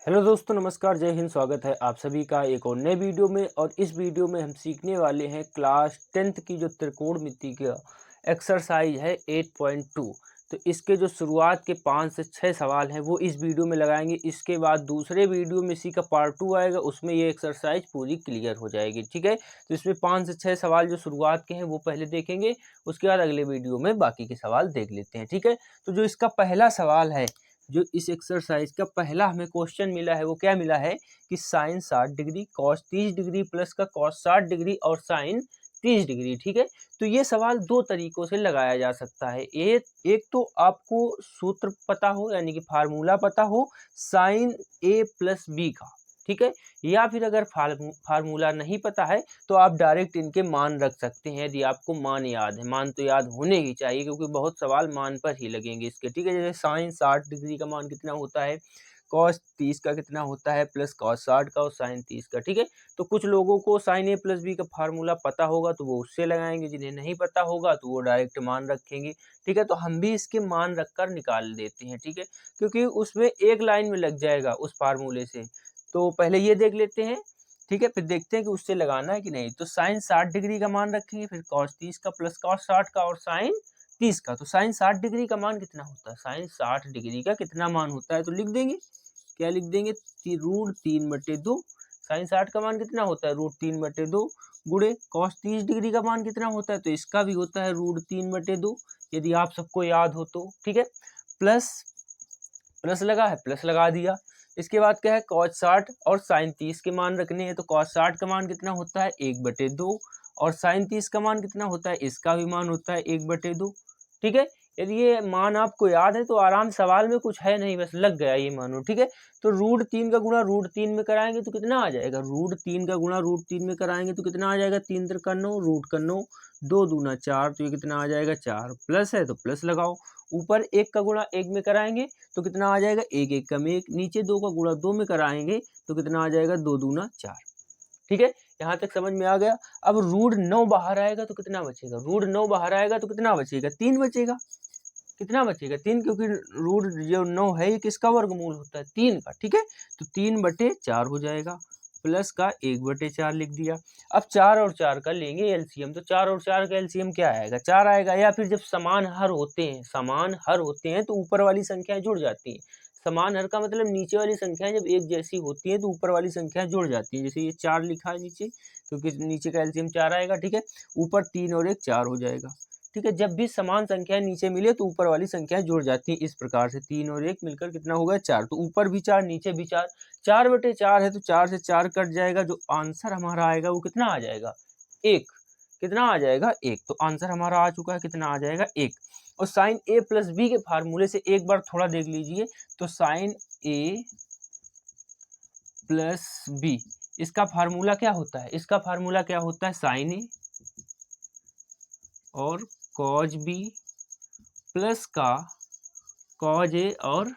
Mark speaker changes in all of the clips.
Speaker 1: Hello दोस्तों, नमस्कार, जय हिंद। स्वागत है आप सभी का एक और नए वीडियो में। और इस वीडियो में हम सीखने वाले हैं क्लास 10th की जो त्रिकोणमिति का एक्सरसाइज है 8.2। तो इसके जो शुरुआत के 5 से 6 सवाल हैं वो इस वीडियो में लगाएंगे। इसके बाद दूसरे वीडियो में इसी का पार्ट 2 आएगा, उसमें ये एक्सरसाइज पूरी क्लियर हो जाएगी। ठीक है, तो इसमें 5 से 6 सवाल जो शुरुआत के हैं वो पहले देखेंगे, उसके बाद अगले वीडियो में बाकी के सवाल देख लेते हैं। ठीक है, तो जो इसका पहला सवाल है, जो इस एक्सरसाइज का पहला हमें क्वेश्चन मिला है वो क्या मिला है कि sine 60 degree, cos 30 degree plus का कॉस 60 डिग्री और साइन 30 डिग्री। ठीक है, तो ये सवाल दो तरीकों से लगाया जा सकता है। एक तो आपको सूत्र पता हो, यानी कि फार्मूला पता हो साइन ए प्लस बी का। ठीक है, या फिर अगर फार्मूला नहीं पता है तो आप डायरेक्ट इनके मान रख सकते हैं, यदि आपको मान याद है। मान तो याद होने ही चाहिए क्योंकि बहुत सवाल मान पर ही लगेंगे इसके। ठीक है, जैसे साइन 60 डिग्री का मान कितना होता है, कॉस 30 का कितना होता है, प्लस कॉस 60 का और साइन 30 का। ठीक है, तो कुछ लोगों को साइन ए प्लस बी का फार्मूला पता होगा तो वो उससे लगाएंगे, जिन्हें नहीं पता होगा तो वो डायरेक्ट मान रखेंगे। ठीक है, तो हम भी इसके मान रखकर निकाल देते हैं। ठीक है, क्योंकि उसमें एक लाइन में लग जाएगा उस फार्मूले से। तो पहले ये देख लेते हैं। ठीक है, फिर देखते हैं कि उससे लगाना है कि नहीं। तो साइन 60 डिग्री का मान रखेंगे, फिर कॉस 30 का प्लस कॉस 60 का और साइन 30 का। तो साइन 60 डिग्री का मान कितना होता है, साइन 60 डिग्री का कितना मान होता है, तो लिख देंगे। क्या लिख देंगे, √3/2। साइन 60 का मान कितना होता है, √3/2 गुणे कॉस 30 डिग्री का मान कितना होता है, तो इसका भी होता है √3/2, यदि आप सबको याद हो तो। ठीक है, प्लस प्लस लगा है, प्लस लगा दिया। इसके बाद क्या है, cos 60 और sin 30 के मान रखने हैं। तो cos 60 का मान कितना होता है, 1/2 और sin 30 का मान कितना होता है, इसका भी मान होता है 1/2। ठीक है, यदि ये मान आपको याद है तो आराम, सवाल में कुछ है नहीं, बस लग गया ये मानो। ठीक है, तो √3 का गुणा √3 में कराएंगे तो कितना आ जाएगा, √3 का गुणा √3 में कराएंगे तो कितना आ जाएगा, 3 त्रिका 9, रूट का 9, 2 दूना 4, तो ये कितना आ जाएगा 4। प्लस है तो प्लस लगाओ, ऊपर 1 का गुणा 1 में कराएंगे तो कितना आ जाएगा, 1 1 कम 1, नीचे 2 का गुणा 2 में कराएंगे तो कितना आ जाएगा, 2 दूना 4। ठीक है, यहाँ तक समझ में आ गया। अब √9 बाहर आएगा तो कितना बचेगा, √9 बाहर आएगा तो कितना बचेगा, 3 बचेगा। कितना बचेगा, 3, क्योंकि रूट जो 9 है ये किसका वर्गमूल होता है, 3 का। ठीक है, तो 3/4 हो जाएगा, प्लस का 1/4 लिख दिया। अब 4 और 4 का लेंगे एलसीएम, तो 4 और 4 का एलसीएम क्या आएगा, 4 आएगा। या फिर जब समान हर होते हैं, समान हर होते हैं तो ऊपर वाली संख्याएं जुड़ जाती हैं। समान हर का मतलब नीचे वाली संख्याएं जब एक जैसी होती हैं तो ऊपर वाली संख्याएं जुड़ जाती हैं। जैसे ये 4 लिखा है नीचे, क्योंकि नीचे का एलसीएम 4 आएगा। ठीक है, ऊपर 3 और 1 4 हो जाएगा। ठीक है, जब भी समान संख्याएं नीचे मिले तो ऊपर वाली संख्याएं जुड़ जाती हैं। इस प्रकार से 3 और 1 मिलकर कितना होगा, 4। तो ऊपर भी 4 नीचे भी 4, 4/4 है तो 4 से 4 कट जाएगा। जो आंसर हमारा आएगा वो कितना आ जाएगा, 1। कितना आ जाएगा, 1। तो आंसर हमारा आ चुका है, कितना आ जाएगा, 1। और साइन ए प्लस बी के फार्मूले से एक बार थोड़ा देख लीजिए। तो साइन ए प्लस बी, इसका फार्मूला क्या होता है, इसका फार्मूला क्या होता है, साइन ए और कॉज बी प्लस का कॉज ए और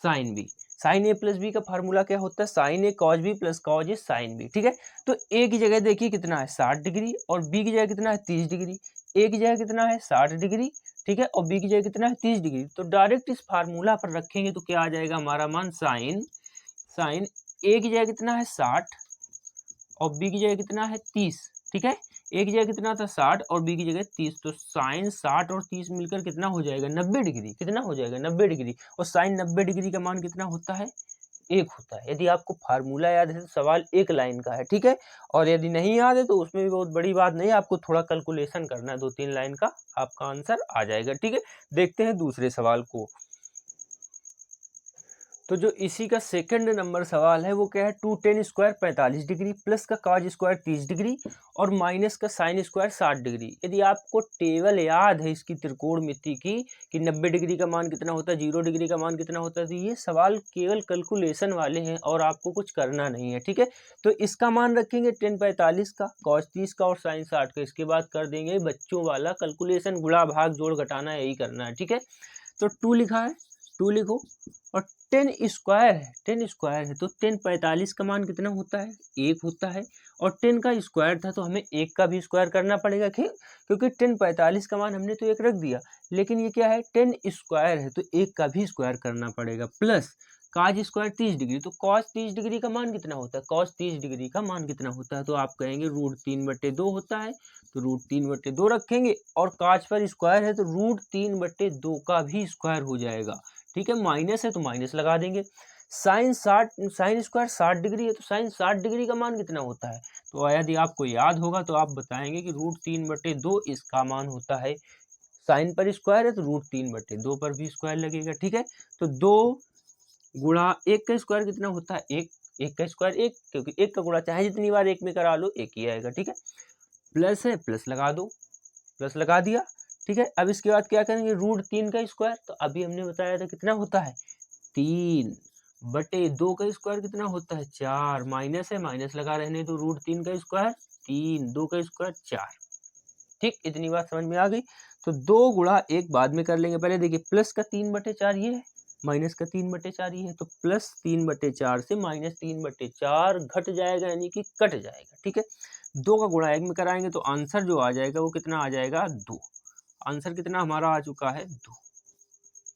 Speaker 1: साइन बी। साइन ए प्लस बी का फार्मूला क्या होता है, साइन ए कॉज बी प्लस कॉज ए साइन बी। ठीक है, तो ए की जगह देखिए कितना है, 60 डिग्री, और बी की जगह कितना है, 30 डिग्री। ए की जगह कितना है, 60 डिग्री। ठीक है, और बी की जगह कितना है, 30 डिग्री। तो डायरेक्ट इस फार्मूला पर रखेंगे तो क्या आ जाएगा हमारा मान, साइन साइन ए की जगह कितना है, 60 और बी की जगह कितना है, 30। ठीक है, ए की जगह कितना था, 60 और बी की जगह 30। तो साइन 60 और 30 मिलकर कितना हो जाएगा, 90 डिग्री। कितना हो जाएगा, 90 डिग्री। और साइन 90 डिग्री का मान कितना होता है, 1 होता है। यदि आपको फार्मूला याद है तो सवाल एक लाइन का है। ठीक है, और यदि नहीं याद है तो उसमें भी बहुत बड़ी बात नहीं है, आपको थोड़ा कैलकुलेशन करना है, 2-3 लाइन का, आपका आंसर आ जाएगा। ठीक है, देखते हैं दूसरे सवाल को। तो जो इसी का सेकंड नंबर सवाल है वो क्या है, 2tan² 45 डिग्री प्लस का cos² 30 डिग्री और माइनस का sin² 60 डिग्री। यदि आपको टेबल याद है इसकी त्रिकोणमिति की कि 90 डिग्री का मान कितना होता है, 0 डिग्री का मान कितना होता है, तो ये सवाल केवल कैलकुलेशन वाले हैं और आपको कुछ करना नहीं है। ठीक है, तो इसका मान रखेंगे tan 45 का, cos 30 का और sin 60 का। इसके बाद कर देंगे बच्चों वाला कैलकुलेशन, गुणा भाग जोड़ घटाना यही करना है। ठीक है, तो 2 लिखा है, 2 लिखो। और tan² है तो tan 45 का मान कितना होता है, 1 होता है। और 10 का स्क्वायर था तो हमें 1 का भी स्क्वायर करना पड़ेगा, ठीक, क्योंकि tan 45 का मान हमने तो 1 रख दिया, लेकिन ये क्या है, tan² है तो 1 का भी स्क्वायर करना पड़ेगा। प्लस काज स्क्वायर 30 डिग्री, तो कॉस 30 डिग्री का मान कितना होता है, कॉस 30 डिग्री का मान कितना होता है, तो आप कहेंगे √3/2 होता है, तो √3/2 रखेंगे, और काज पर स्क्वायर है तो √3/2 का भी स्क्वायर हो जाएगा, ठीक है। माइनस है तो माइनस लगा देंगे। साइन स्क्वायर 60 डिग्री है, तो साइन 60 डिग्री का मान कितना होता है, तो यदि आपको याद होगा तो आप बताएंगे कि √3/2 इसका मान होता है। साइन पर स्क्वायर है तो √3/2 पर भी स्क्वायर लगेगा, ठीक है। तो 2 गुणा 1 का स्क्वायर कितना होता है, 1, 1 का स्क्वायर 1, क्योंकि 1 का गुणा चाहे जितनी बार 1 में करा लो 1 ही आएगा, ठीक है। प्लस है, प्लस लगा दो, प्लस लगा दिया, ठीक है। अब इसके बाद क्या करेंगे, √3 का स्क्वायर, तो अभी हमने बताया था कितना होता है 3/2 का स्क्वायर कितना होता है 4, माइनस है माइनस लगा रहने तो √3 का स्क्वायर 3, 2 का स्क्वायर 4, ठीक। इतनी बात समझ में आ गई। तो 2 गुणा 1 बाद में कर लेंगे, पहले देखिए प्लस का 3/4 ये है, माइनस का 3/4 ये है, तो प्लस 3/4 से माइनस 3/4 घट जाएगा, यानी कि कट जाएगा, ठीक है। 2 का गुणा 1 में कराएंगे तो आंसर जो आ जाएगा वो कितना आ जाएगा 2। आंसर कितना हमारा आ चुका है 2,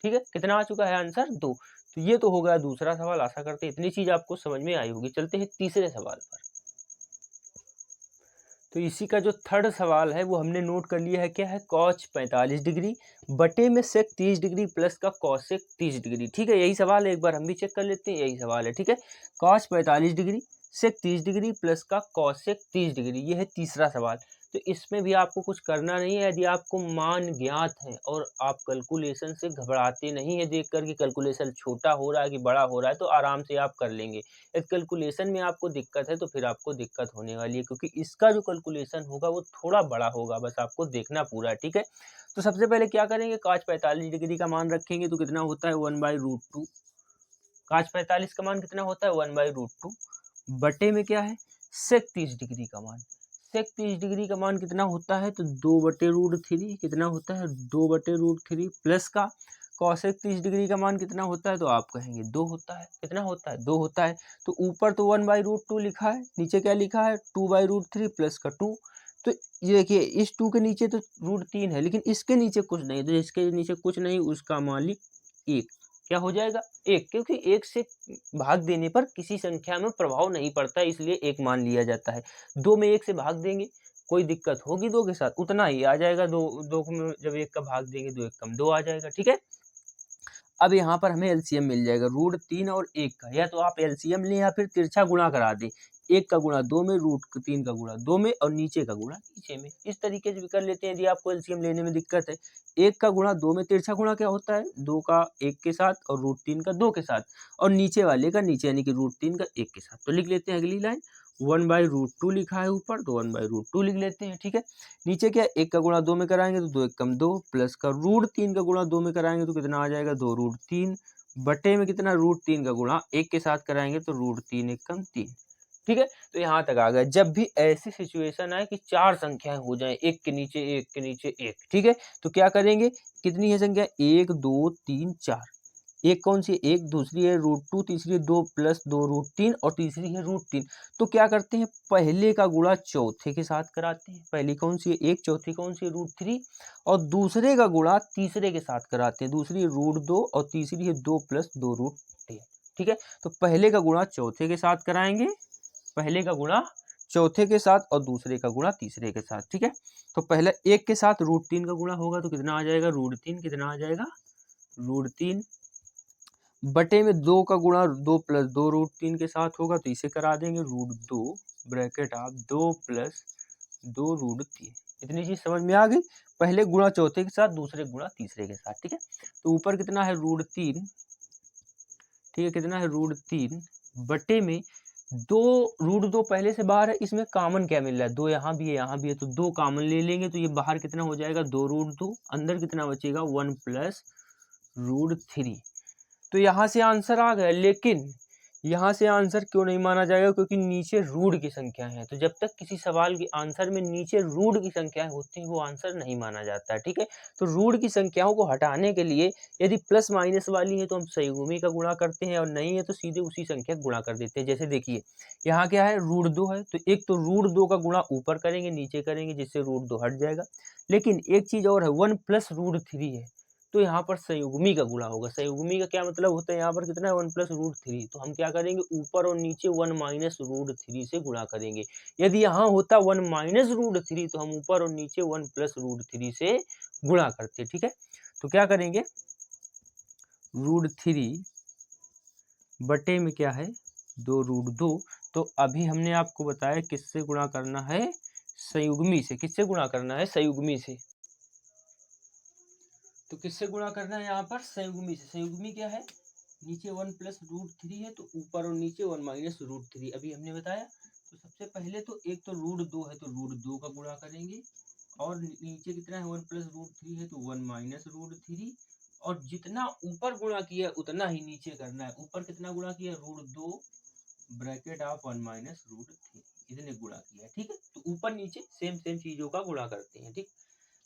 Speaker 1: ठीक है। कितना आ चुका है आंसर 2। तो ये तो हो गया दूसरा सवाल। आशा करते हैं इतनी चीज आपको समझ में आई होगी। चलते हैं तीसरे सवाल पर। तो इसी का जो थर्ड सवाल है वो हमने नोट कर लिया है, क्या है, कॉस 45 डिग्री बटे में सेक 30 डिग्री प्लस का कॉसेक 30 डिग्री, ठीक है। यही सवाल है, एक बार हम भी चेक कर लेते हैं, यही सवाल है, ठीक है। कॉस 45 डिग्री सेक 30 डिग्री प्लस का कॉसेक 30 डिग्री, ये है तीसरा सवाल। तो इसमें भी आपको कुछ करना नहीं है, यदि आपको मान ज्ञात है और आप कैलकुलेशन से घबराते नहीं है देख कर कि कैलकुलेशन छोटा हो रहा है कि बड़ा हो रहा है, तो आराम से आप कर लेंगे। यदि कैलकुलेशन में आपको दिक्कत है तो फिर आपको दिक्कत होने वाली है, क्योंकि इसका जो कैलकुलेशन होगा वो थोड़ा बड़ा होगा, बस आपको देखना पूरा, ठीक है। तो सबसे पहले क्या करेंगे, काज 45 डिग्री का मान रखेंगे तो कितना होता है 1/√2। काज 45 का मान कितना होता है 1/√2 बटे में क्या है सेक 30 डिग्री का मान। सेक 30 डिग्री का मान कितना होता है, तो 2/√3 कितना होता है 2/√3 प्लस का कॉसेक 30 डिग्री का मान कितना होता है, तो आप कहेंगे 2 होता है। कितना होता है 2 होता है। तो ऊपर तो 1/√2 लिखा है, नीचे क्या लिखा है 2/√3 प्लस का 2। तो ये देखिए इस 2 के नीचे तो √3 है, लेकिन इसके नीचे कुछ नहीं, तो इसके नीचे कुछ नहीं उसका मालिक 1। क्या हो जाएगा 1, क्योंकि 1 से भाग देने पर किसी संख्या में प्रभाव नहीं पड़ता, इसलिए 1 मान लिया जाता है। 2 में 1 से भाग देंगे, कोई दिक्कत होगी 2 के साथ, उतना ही आ जाएगा। 2 में जब 1 का भाग देंगे 2 1 कम 2 आ जाएगा, ठीक है। अब यहाँ पर हमें एलसीएम मिल जाएगा √3 और 1 का, या तो आप एलसीएम लें या फिर तिरछा गुणा करा दें। 1 का गुणा 2 में, √3 का गुणा 2 में, और नीचे का गुणा नीचे में। इस तरीके से भी कर लेते हैं यदि आपको एलसीएम लेने में दिक्कत है। 1 का गुणा 2 में, तिरछा गुणा क्या होता है 2 का 1 के साथ और √3 का 2 के साथ, और नीचे वाले का नीचे यानी कि √3 का 1 के साथ। तो लिख लेते हैं अगली लाइन, 1/√2 लिखा है ऊपर, तो 1/√2 लिख लेते हैं, ठीक है। नीचे क्या 1 का गुणा 2 में कराएंगे तो 2 1 कम 2 प्लस का √3 का गुणा 2 में कराएंगे तो कितना आ जाएगा 2√3 बटे में कितना √3 का गुणा 1 के साथ कराएंगे तो √3 1 कम 3, ठीक है। तो यहाँ तक आ गया। जब भी ऐसी सिचुएशन आए कि 4 संख्याएं हो जाएं, एक के नीचे एक के नीचे एक, ठीक है, तो क्या करेंगे, कितनी है संख्या 1 2 3 4। एक कौन सी है 1, दूसरी है √2, तीसरी है 2 प्लस 2 √3 और तीसरी है √3। तो क्या करते हैं पहले का गुणा चौथे के साथ कराते हैं। पहली कौन सी है 1, चौथी कौन सी है √3, और दूसरे का गुणा तीसरे के साथ कराते हैं। दूसरी है √2 और तीसरी है 2 प्लस 2 √3, ठीक है। तो पहले का गुणा चौथे के साथ कराएंगे, पहले का गुणा चौथे के साथ और दूसरे का गुणा तीसरे के साथ, ठीक है। तो पहले 1 के साथ √3 का गुणा होगा तो कितना आ जाएगा √3, कितना आ जाएगा √3 बटे में 2 का गुणा 2 प्लस 2 √3 के साथ होगा तो इसे करा देंगे √2 ब्रैकेट आप 2 प्लस 2 √3। इतनी चीज समझ में आ गई। पहले गुणा चौथे के साथ, दूसरे गुणा तीसरे के साथ, ठीक है। तो ऊपर कितना है √3, ठीक है, कितना है √3 बटे में 2, √2 पहले से बाहर है, इसमें कॉमन क्या मिल रहा है 2 यहाँ भी है यहाँ भी है, तो 2 कॉमन ले लेंगे तो ये बाहर कितना हो जाएगा 2 √2, अंदर कितना बचेगा 1 प्लस √3। तो यहाँ से आंसर आ गया, लेकिन यहाँ से आंसर क्यों नहीं माना जाएगा, क्योंकि नीचे रूट की संख्या है। तो जब तक किसी सवाल के आंसर में नीचे रूट की संख्याएं होती हैं वो आंसर नहीं माना जाता है, ठीक है। तो रूट की संख्याओं को हटाने के लिए यदि प्लस माइनस वाली है तो हम संयुग्मी का गुणा करते हैं, और नहीं है तो सीधे उसी संख्या का गुणा कर देते हैं। जैसे देखिए यहाँ क्या है √2 है, तो एक तो √2 का गुणा ऊपर करेंगे नीचे करेंगे जिससे √2 हट जाएगा। लेकिन एक चीज और है 1 प्लस √3 है, तो यहाँ पर संयुग्मी का गुणा होगा। संयुग्मी का क्या मतलब होता है, यहाँ पर कितना है 1 + √3, तो हम क्या करेंगे ऊपर और नीचे 1 - √3 से गुणा करेंगे। यदि यहाँ होता 1 - √3 तो हम ऊपर और नीचे 1 + √3 से गुणा करते, ठीक है। तो क्या करेंगे √3 बटे में क्या है 2√2। तो अभी हमने आपको बताया किससे गुणा करना है, संयुग्मी से। किससे गुणा करना है, संयुग्मी से। तो किससे गुणा करना है यहाँ पर, संयुग्मी से। संयुग्मी क्या है, नीचे 1 + √3 है तो ऊपर और नीचे 1 - √3 अभी हमने बताया। तो सबसे पहले तो एक तो √2 है तो √2 का गुणा करेंगे, और नीचे कितना है 1 + √3 है तो 1 - √3, और जितना ऊपर गुणा किया उतना ही नीचे करना है। ऊपर कितना गुणा किया √2 ब्रैकेट ऑफ 1 - √3, इतने गुणा किया, ठीक है। तो ऊपर नीचे सेम सेम चीजों का गुणा करते हैं, ठीक।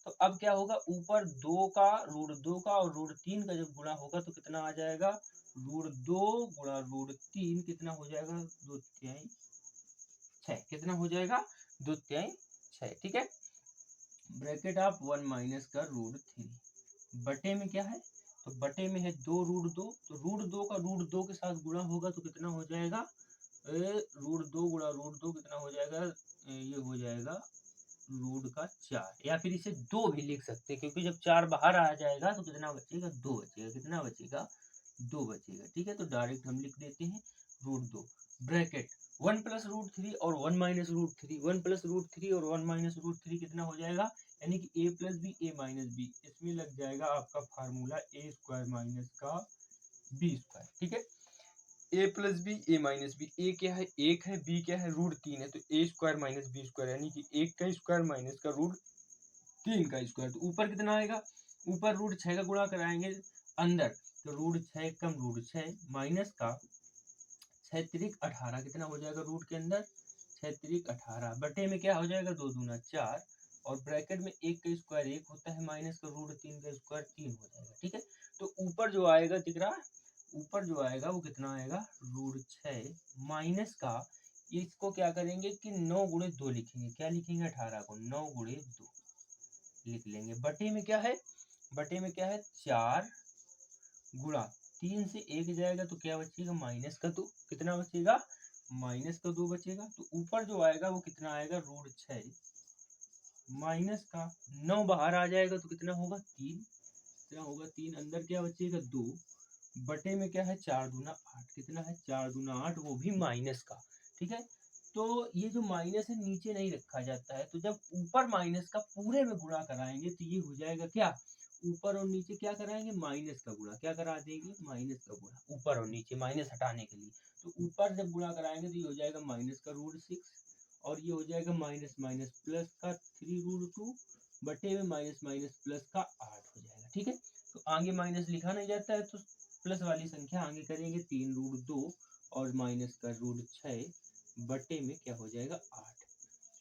Speaker 1: तो अब क्या होगा, ऊपर 2 का √2 का और √3 का जब गुणा होगा तो कितना आ जाएगा, √2 गुणा √3 कितना हो जाएगा 2/3 6, कितना हो जाएगा 2/3 6, ठीक है। ब्रैकेट ऑफ 1 - का √3 बटे में क्या है, तो बटे में है 2√2, तो √2 का √2 के साथ गुणा होगा तो कितना हो जाएगा, √2 गुणा √2 कितना हो जाएगा, ये हो जाएगा √4, या फिर इसे 2 भी लिख सकते हैं, क्योंकि जब 4 बाहर आ जाएगा तो कितना बचेगा 2 बचेगा, कितना बचेगा 2 बचेगा, ठीक है। तो डायरेक्ट हम लिख देते हैं √2 ब्रैकेट 1 + √3 और 1 - √3, 1 + √3 और 1 - √3 कितना हो जाएगा, यानी कि a + b a - b, इसमें लग जाएगा आपका फार्मूला a² - का b², ठीक है। a + b a - b, a क्या है 1 है, b क्या है √3 है, तो a² - b² यानी कि 1 का स्क्वायर माइनस का √3 का स्क्वायर। तो ऊपर कितना आएगा, ऊपर √6 का गुणा कराएंगे अंदर, तो √6 कम √6 माइनस का 6 त्रिक 18, कितना हो जाएगा रूट के अंदर 6 त्रिक 18 बटे में क्या हो जाएगा 2 दूना 4, और ब्रैकेट में 1 का स्क्वायर 1 होता है माइनस का √3 का स्क्वायर 3 हो जाएगा, ठीक है। तो ऊपर जो आएगा दिख रहा, ऊपर जो आएगा वो कितना आएगा √6 माइनस का, इसको क्या करेंगे कि 9 × 2 लिखेंगे, क्या लिखेंगे 18 को 9 × 2 लिख लेंगे, बटे में क्या है, बटे में क्या है 4 गुणा 3 से 1 जाएगा तो क्या बचेगा माइनस का 2, कितना बचेगा माइनस का 2 बचेगा। तो ऊपर जो आएगा वो कितना आएगा √6 माइनस का 9 बाहर आ जाएगा तो कितना होगा 3, कितना होगा 3, अंदर क्या बचेगा 2, बटे में क्या है 4 दूना 8, कितना है 4 दूना 8, वो भी माइनस का, ठीक है। तो ये जो माइनस है नीचे नहीं रखा जाता है, तो जब ऊपर माइनस का पूरे में गुणा कराएंगे तो ये हो जाएगा क्या, ऊपर और नीचे क्या कराएंगे माइनस का गुणा, क्या करा देंगे माइनस का गुणा, ऊपर और नीचे माइनस हटाने के लिए। तो ऊपर जब गुणा कराएंगे तो ये हो जाएगा माइनस का √6, और ये हो जाएगा माइनस माइनस प्लस का 3√2 बटे में माइनस माइनस प्लस का 8 हो जाएगा, ठीक है। तो आगे माइनस लिखा नहीं जाता है तो प्लस वाली संख्या आगे करेंगे 3√2 और माइनस का √6 बटे में क्या हो जाएगा 8,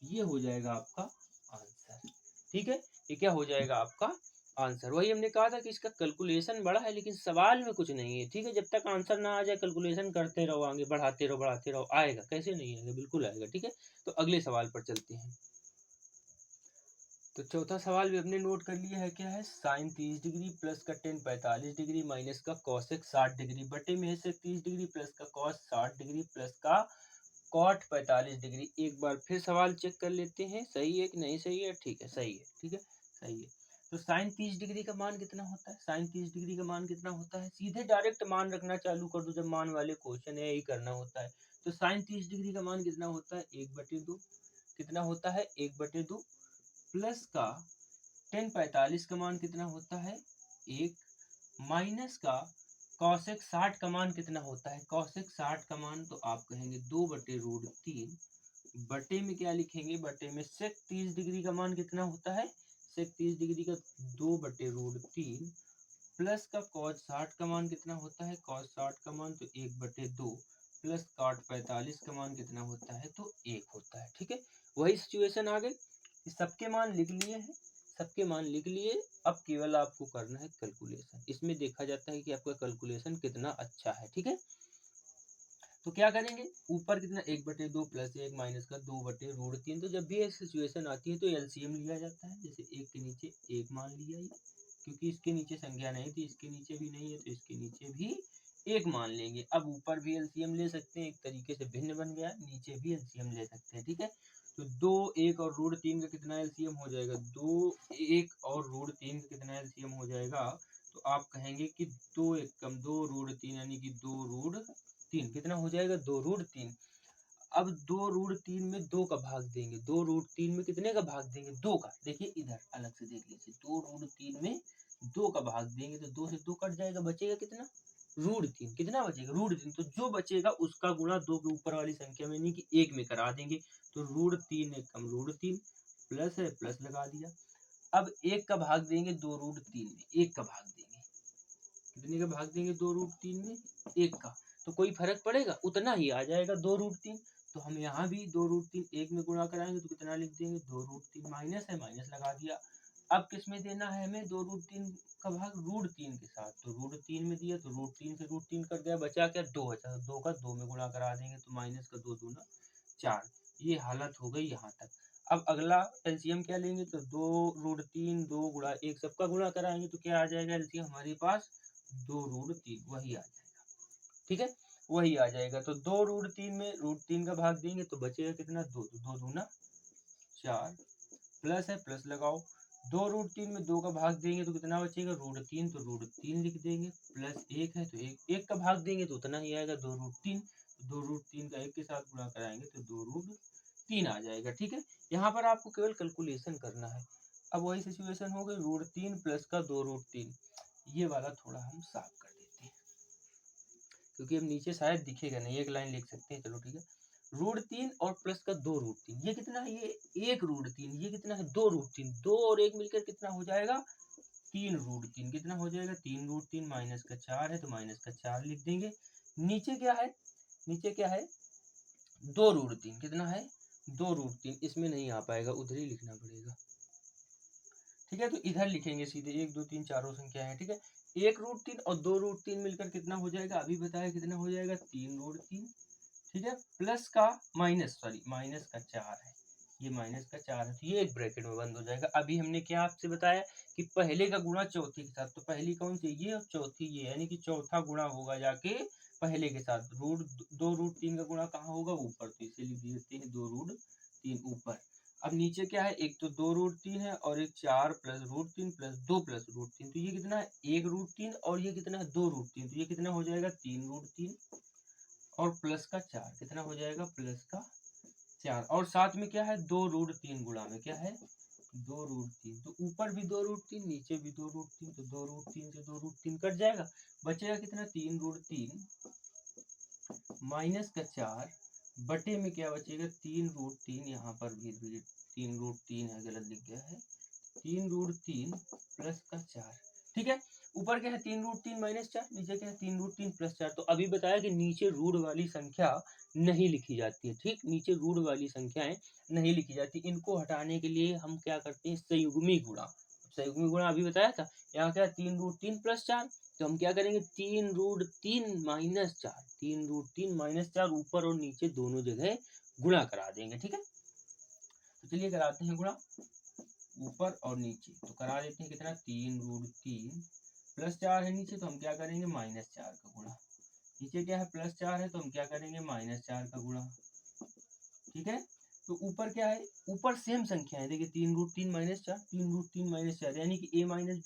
Speaker 1: ये हो जाएगा आपका आंसर, ठीक है। ये क्या हो जाएगा आपका आंसर। वही हमने कहा था कि इसका कैलकुलेशन बड़ा है लेकिन सवाल में कुछ नहीं है, ठीक है। जब तक आंसर ना आ जाए कैलकुलेशन करते रहो, आगे बढ़ाते रहो, आएगा, कैसे नहीं आएगा, बिल्कुल आएगा, ठीक है। तो अगले सवाल पर चलते हैं। तो चौथा सवाल भी हमने नोट कर लिया है, क्या है साइन 30 डिग्री प्लस का टेन 45 डिग्री माइनस का कॉसेक 60 डिग्री बटे में से 30 डिग्री प्लस का कॉस 60 डिग्री प्लस का कॉट 45 डिग्री। एक बार फिर सवाल चेक कर लेते हैं, सही है कि नहीं सही है, ठीक है सही है, ठीक है सही है। तो साइन 30 डिग्री का मान कितना होता है, साइन 30 डिग्री का मान कितना होता है, सीधे डायरेक्ट मान रखना चालू कर दो, जब मान वाले क्वेश्चन है यही करना होता है। तो साइन 30 डिग्री का मान कितना होता है 1/2, कितना होता है 1/2 प्लस का टेन 45 का मान कितना होता है 1 माइनस का कॉसेक 60 का मान कितना होता है, कॉसेक 60 का मान तो आप कहेंगे 2/√3 बटे में क्या लिखेंगे, बटे में सेक 30 डिग्री का मान कितना होता है, सेक 30 डिग्री का 2/√3 प्लस का कॉस 60 का मान कितना होता है, कॉस 60 का मान तो 1/2 प्लस कॉट 45 का मान कितना होता है तो 1 होता है, ठीक है। वही सिचुएशन आ गई, सबके मान लिख लिए हैं, सबके मान लिख लिए, अब केवल आपको करना है कैलकुलेशन। इसमें देखा जाता है कि आपका कैलकुलेशन कितना अच्छा है, ठीक है। तो क्या करेंगे, ऊपर कितना 1/2 प्लस 1 माइनस का 2/√3, तो जब भी ऐसी सिचुएशन आती है तो एलसीएम लिया जाता है, जैसे 1 के नीचे 1 मान लिया, क्योंकि इसके नीचे संख्या नहीं थी, इसके नीचे भी नहीं है, तो इसके नीचे भी 1 मान लेंगे। अब ऊपर भी एलसीएम ले सकते हैं, एक तरीके से भिन्न बन गया, नीचे भी एलसीएम ले सकते हैं, ठीक है। तो 2, 1 और रूट 3 का कितना एलसीएम हो जाएगा? 2, 1 और रूट 3 का कितना एलसीएम हो जाएगा? तो आप कहेंगे कि 2 1 कम 2 रूट 3 यानी कि 2 रूट 3 कितना हो जाएगा? 2 रूट 3। अब 2 रूट 3 में 2 का भाग देंगे, 2 रूट 3 में कितने का भाग देंगे? 2 का। देखिए इधर अलग से देख लीजिए, 2 रूट 3 में 2 का भाग देंगे तो 2 से 2 कट जाएगा, बचेगा कितना? रूट 3। कितना बचेगा? रूट 3। तो जो बचेगा उसका गुणा 2 के ऊपर वाली संख्या में यानी कि 1 में करा देंगे। तो रूट 3 1 कम रूट 3 प्लस है, प्लस लगा दिया। अब 1 का भाग देंगे 2 रूट 3 में, 1 का भाग देंगे, कितने का भाग देंगे? 2 रूट 3 में 1 का। तो कोई फर्क पड़ेगा? उतना ही आ जाएगा 2 रूट 3। तो हम यहाँ भी 2 रूट 3 1 में गुणा कराएंगे तो कितना लिख देंगे? 2 रूट 3 माइनस है, माइनस लगा दिया। अब किस में देना है हमें? 2 रूट 3 का भाग रूट 3 के साथ। तो रूट 3 में दिया तो रूट 3 से रूट 3 कट गया, बचा क्या? 2 बचा। 2 का 2 में गुणा करा देंगे तो माइनस का 2 दूना 4। ये हालत हो गई यहाँ तक। अब अगला एलसीएम क्या लेंगे? तो 2 रूट 3 2 गुणा 1 सबका गुणा कराएंगे तो क्या आ जाएगा एलसीएम हमारे पास? 2 रूट 3 वही आ जाएगा, ठीक है, वही आ जाएगा। तो 2 रूट 3 में रूट 3 का भाग देंगे तो बचेगा कितना? 2। तो 2 दूना 4 प्लस है, प्लस लगाओ। 2 रूट 3 में 2 का भाग देंगे तो कितना बचेगा? रूट 3। तो रूट 3 लिख देंगे, प्लस 1 है तो 1 का भाग देंगे तो उतना ही आएगा, 2 रूट 3। 2 रूट 3 का 1 के साथ गुणा कराएंगे तो 2 रूट 3 आ जाएगा, ठीक है। यहाँ पर आपको केवल कैलकुलेशन करना है। अब वही सिचुएशन हो गई, रूट 3 प्लस का 2 रूट 3। ये वाला थोड़ा हम साफ कर देते हैं क्योंकि अब नीचे शायद दिखेगा नहीं, एक लाइन लिख सकते हैं, चलो ठीक है। रूट 3 और प्लस का 2 रूट 3, ये कितना है? ये 1 रूट 3। ये कितना है? 2 रूट 3। 2 और 1 मिलकर कितना हो जाएगा? 3 रूट 3। कितना हो जाएगा? 3 रूट 3 माइनस का 4 है तो माइनस का 4 लिख देंगे। नीचे क्या है? नीचे क्या है? 2 रूट 3। कितना है? 2 रूट 3। इसमें नहीं आ पाएगा, उधर ही लिखना पड़ेगा, ठीक है। तो इधर लिखेंगे सीधे, 1 2 3 चारों संख्या है, ठीक है। 1 रूट 3 और 2 रूट 3 मिलकर कितना हो जाएगा? अभी बताया कितना हो जाएगा? 3 रूट 3, ठीक है। प्लस का माइनस का 4 है, ये माइनस का 4 है तो ये एक ब्रैकेट में बंद हो जाएगा। अभी हमने क्या आपसे बताया कि पहले का गुणा चौथे के साथ, तो पहली कौन सी? ये और चौथी ये, यानी कि चौथा गुणा होगा जाके पहले के साथ। रूट 2 रूट 3 का गुणा कहाँ होगा? ऊपर। तो इसे लिख देते हैं 2 रूट 3 ऊपर। अब नीचे क्या है? एक तो 2 रूट 3 है और एक 4 plus root 3 plus 2 plus root 3। तो ये कितना है? 1 रूट 3 और ये कितना है? 2 रूट 3। तो ये कितना हो जाएगा? 3 रूट 3 और प्लस का 4 कितना हो जाएगा? प्लस का 4। और साथ में क्या है? 2 रूट 3 गुणा में क्या है? 2 रूट 3। तो ऊपर भी 2 रूट 3 नीचे भी 2 रूट 3। तो 2 रूट 3 से 2 रूट 3 कट जाएगा, बचेगा कितना? 3 रूट 3 माइनस का 4 बटे में क्या बचेगा? 3 रूट 3। यहाँ पर भी 3 रूट 3 है, गलत लिख गया है। 3 रूट 3 प्लस का 4, ठीक है। ऊपर क्या है? 3 रूट 3 माइनस 4, नीचे क्या है? 3 रूट 3 प्लस 4। तो अभी बताया कि नीचे रूट वाली संख्या नहीं लिखी जाती है, ठीक। नीचे रूट वाली संख्याएं नहीं लिखी जाती, इनको हटाने के लिए हम क्या करते हैं? संयुग्मी गुणा। संयुग्मी गुणा अभी बताया था। यहाँ क्या? 3 रूट 3 प्लस 4। तो हम क्या करेंगे? 3 रूट 3 माइनस 4, 3 रूट 3 माइनस 4 ऊपर और नीचे दोनों जगह गुणा करा देंगे, ठीक है। तो चलिए कराते हैं गुणा ऊपर और नीचे। तो करा देते हैं कितना? 3 रूट 3 प्लस 4 है नीचे, तो हम क्या करेंगे? माइनस 4 का गुणा। नीचे क्या है? प्लस 4 है तो हम क्या करेंगे? माइनस 4 का गुणा, ठीक है। तो ऊपर क्या है? ऊपर सेम संख्या है, देखिए 3 रूट 3 माइनस 4, 3 रूट 3 माइनस 4, यानी कि a माइनस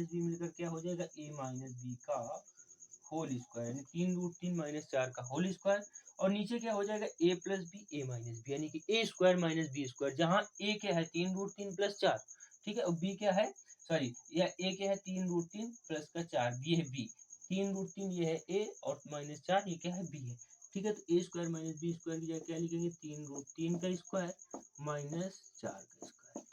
Speaker 1: बी मिलकर क्या हो जाएगा? a माइनस बी का होल स्क्वायर, यानी 3 रूट 3 माइनस 4 का होल स्क्वायर। और नीचे क्या हो जाएगा? a plus B A minus B, यानी कि a square minus B square. जहाँ a क्या है? 3 रूट 3 प्लस 4, ठीक है। और b क्या है? या a क्या है? 3 रूट 3 प्लस का 4, b है b। 3 रूट 3 ये है a और माइनस 4 ये क्या है? b है, ठीक है। तो a square minus B square की जगह क्या लिखेंगे? 3 रूट 3 का स्क्वायर माइनस 4 का स्क्वायर,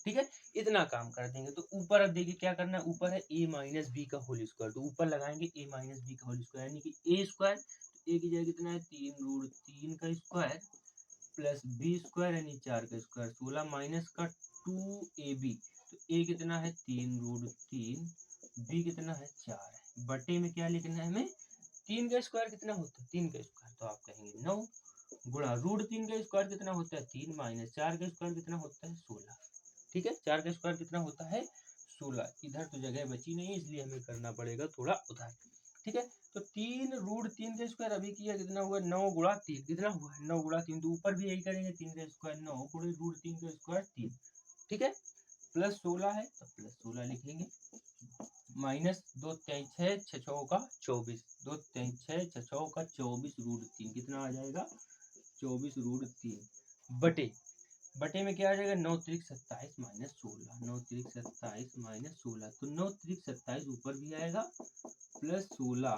Speaker 1: ठीक है। इतना काम कर देंगे। तो ऊपर अब देखिए क्या करना है? ऊपर है a माइनस बी का होल स्क्वायर, तो ऊपर लगाएंगे a माइनस बी का होल स्क्वायर, यानी कि a स्क्वायर। तो a की जगह कितना है? 3 रूट 3 का स्क्वायर प्लस b स्क्वायर यानी 4 का स्क्वायर, 16 माइनस का 2ab। तो a कितना है? 3 रूट 3, b कितना है? 4 है, बटे में क्या लिखना है हमें? 3 का स्क्वायर कितना होता है? 3 का स्क्वायर, तो आप कहेंगे 9 गुणा रूट 3 का स्क्वायर कितना होता है? 3 माइनस 4 का स्क्वायर कितना होता है? 16, ठीक है। 4 का स्क्वायर कितना होता है? 16, इधर तो जगह बची नहीं इसलिए हमें करना पड़ेगा थोड़ा उधर। ठीक है, तो 3√3 का स्क्वायर अभी किया कितना हुआ 9 गुणा 3 कितना हुआ 9 गुणा 3, तो ऊपर भी यही करेंगे 3 का स्क्वायर 9 गुणे √3 का स्क्वायर 3। ठीक है, प्लस 16 है तो प्लस 16 लिखेंगे, माइनस 2 तेईस 6 6 का 24, 2 तेईस 6 6 का 24 √3 कितना आ जाएगा 24√3 बटे बटे में क्या आ जाएगा 9 त्रिक 27 माइनस 16, 9 त्रिक 27 माइनस 16, तो 9 त्रिक 27 ऊपर भी आएगा प्लस 16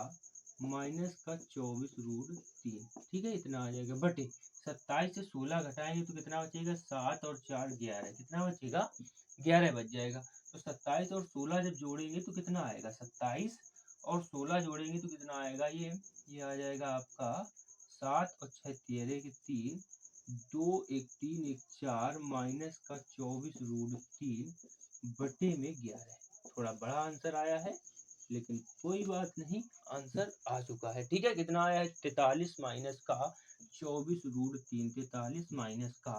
Speaker 1: माइनस का 24√3। ठीक है, इतना आ जाएगा बटे 27 से 16 घटाएंगे तो कितना बचेगा 7 और 4 11, कितना बचेगा 11 बच जाएगा। तो 27 और 16 जब जोड़ेंगे तो कितना आएगा 27 और 16 जोड़ेंगे तो कितना आएगा ये आ जाएगा आपका 7 और 6 13 के 3, 2 1 3 1 4 माइनस का 24√3 बटे में 11। थोड़ा बड़ा आंसर आया है लेकिन कोई बात नहीं, आंसर आ चुका है। ठीक है, कितना आया है 43 माइनस का 24√3, 43 माइनस का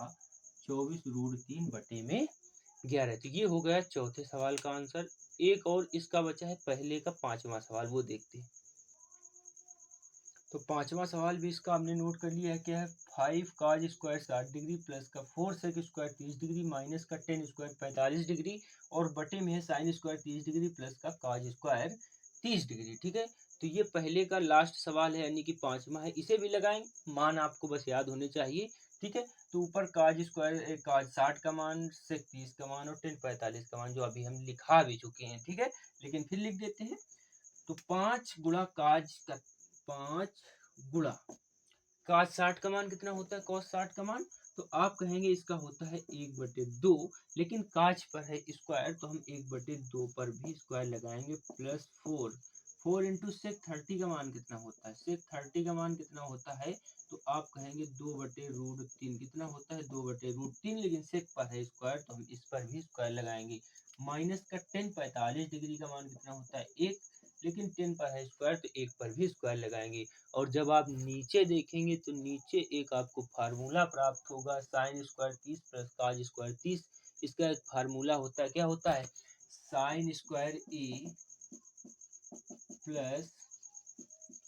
Speaker 1: 24√3 बटे में 11। तो ये हो गया चौथे सवाल का आंसर। एक और इसका बचा है पहले का 5वां सवाल, वो देखते हैं। तो 5वां सवाल भी इसका हमने नोट कर लिया है, क्या है 5 काज स्क्वायर 60 डिग्री प्लस का 4 सेक स्क्वायर 30 डिग्री माइनस का 10 स्क्वायर 45 डिग्री और बटे में है साइन स्क्वायर 30 डिग्री प्लस का काज स्क्वायर 30 डिग्री। ठीक है, तो ये पहले का लास्ट सवाल है यानी कि 5वां है, इसे भी लगाएंगे, मान आपको बस याद होने चाहिए। ठीक है, तो ऊपर काज स्क्वायर काज 60 का मान, सेक 30 का मान और 10 45 का मान जो अभी हम लिखा भी चुके हैं। ठीक है, लेकिन फिर लिख देते हैं। तो 5 गुणा काज का 5 गुणा काज 60 का मान कितना होता है कॉस 60 का मान, तो आप कहेंगे इसका होता है 1/2, लेकिन काज पर है स्क्वायर तो हम 1/2 पर भी स्क्वायर लगाएंगे प्लस 4 इंटू सेक 30 का मान कितना होता है, सेक 30 का मान कितना होता है, तो आप कहेंगे 2/√3 कितना होता है 2/√3, लेकिन सेक पर है स्क्वायर तो हम इस पर भी स्क्वायर लगाएंगे। माइनस का 10 45 डिग्री का मान कितना होता है 1, लेकिन 10 पर है स्क्वायर तो 1 पर भी स्क्वायर लगाएंगे। और जब आप नीचे देखेंगे तो नीचे एक आपको फार्मूला प्राप्त होगा साइन स्क्वायर 30 प्लस काज स्क्वायर 30। इसका एक फार्मूला होता है, क्या होता है साइन स्क्वायर ए प्लस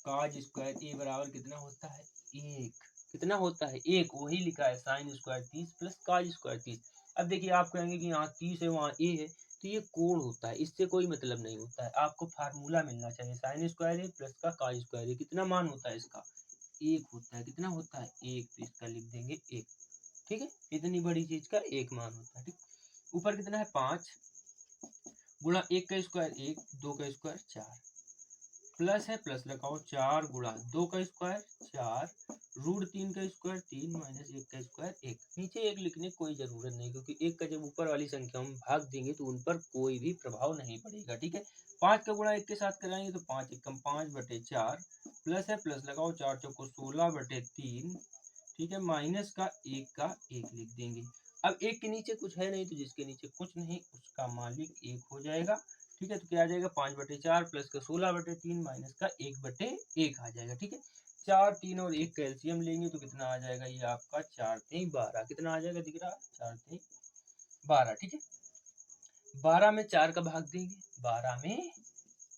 Speaker 1: काज स्क्वायर ए बराबर कितना होता है 1, कितना होता है 1, वही लिखा है साइन स्क्वायर 30 प्लस काज स्क्वायर 30। अब देखिए आप कहेंगे कि यहाँ 30 है वहाँ ए है, तो ये कोण होता है, इससे कोई मतलब नहीं होता है, आपको फार्मूला मिलना चाहिए साइन स्क्वायर ए प्लस का काज स्क्वायर ए कितना मान होता है इसका 1 होता है, कितना होता है 1, तो इसका लिख देंगे 1। ठीक है, इतनी बड़ी चीज का 1 मान होता है। ठीक, ऊपर कितना है 5 गुणा 1 का स्क्वायर 1, 2 का स्क्वायर 4 प्लस है प्लस लगाओ 4 गुणा 2 का स्क्वायर 4 √3 का स्क्वायर 3 माइनस 1 का स्क्वायर 1। नीचे 1 लिखने की कोई जरूरत नहीं क्योंकि 1 का जब ऊपर वाली संख्या हम भाग देंगे तो उन पर कोई भी प्रभाव नहीं पड़ेगा। ठीक है, 5 का गुणा 1 के साथ कराएंगे तो 5 एकम 5/4 प्लस है प्लस लगाओ 4 चौको 16/3। ठीक है, माइनस का 1 लिख देंगे। अब 1 के नीचे कुछ है नहीं तो जिसके नीचे कुछ नहीं उसका मालिक 1 हो जाएगा। ठीक है, तो क्या आ जाएगा 5/4 प्लस का 16/3 माइनस का 1/1 आ जाएगा। ठीक है, 4 3 और 1 का एलसीएम लेंगे तो कितना आ जाएगा ये आपका 4 3 12, कितना आ जाएगा दिख रहा है 4 3 12। ठीक है, 12 में 4 का भाग देंगे, 12 में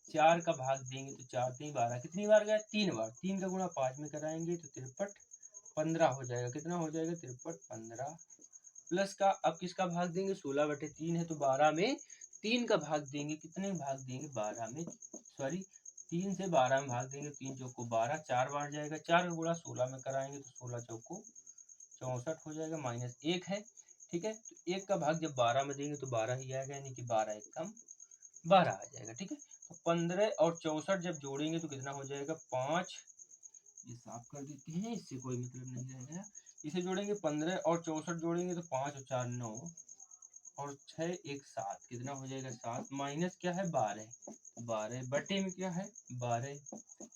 Speaker 1: 4 का भाग देंगे तो 4 3 12 कितनी बार गया 3 बार, 3 का गुणा 5 में कराएंगे तो 53 15 हो जाएगा, कितना हो जाएगा 53 15 प्लस का अब किसका भाग देंगे 16/3 है तो 12 में 3 का भाग देंगे, कितने भाग देंगे 12 में, सॉरी 3 से 12 में भाग देंगे, 3 चौको 12 4 बार जाएगा, 4 का गुणा 16 में कराएंगे तो 16 चौको 64 हो जाएगा माइनस 1 है। ठीक है, तो 1 का भाग जब 12 में देंगे तो 12 ही आएगा यानी कि 12 एकम 12 आ जाएगा। ठीक है, तो 15 और 64 जब जोड़ेंगे तो कितना हो जाएगा 5, ये साफ कर देते हैं इससे कोई मतलब नहीं रहेगा, इसे जोड़ेंगे 15 और 64 जोड़ेंगे तो 5 और 4 9 और 6 1 7, कितना हो जाएगा 7 माइनस क्या है 12, 12 बटे में क्या है 12।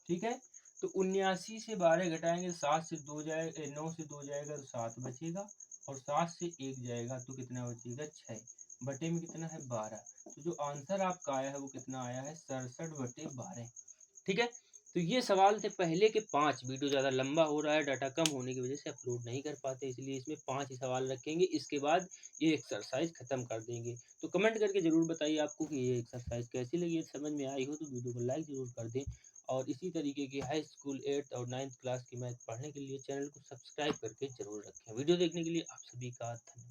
Speaker 1: ठीक है, तो 79 से 12 घटाएंगे 7 से 2 जाएगा 9 से 2 जाएगा तो 7 बचेगा और 7 से 1 जाएगा तो कितना बचेगा 6 बटे में कितना है 12। तो जो आंसर आपका आया है वो कितना आया है 67/12। ठीक है, तो तो ये सवाल थे पहले के 5। वीडियो ज़्यादा लंबा हो रहा है, डाटा कम होने की वजह से अपलोड नहीं कर पाते, इसलिए इसमें 5 ही सवाल रखेंगे। इसके बाद ये एक्सरसाइज़ खत्म कर देंगे। तो कमेंट करके ज़रूर बताइए आपको कि ये एक्सरसाइज़ कैसी लगी है, समझ में आई हो तो वीडियो को लाइक ज़रूर कर दें। और इसी तरीके की हाई स्कूल 8th और 9th क्लास की मैथ पढ़ने के लिए चैनल को सब्सक्राइब करके ज़रूर रखें। वीडियो देखने के लिए आप सभी का धन्यवाद।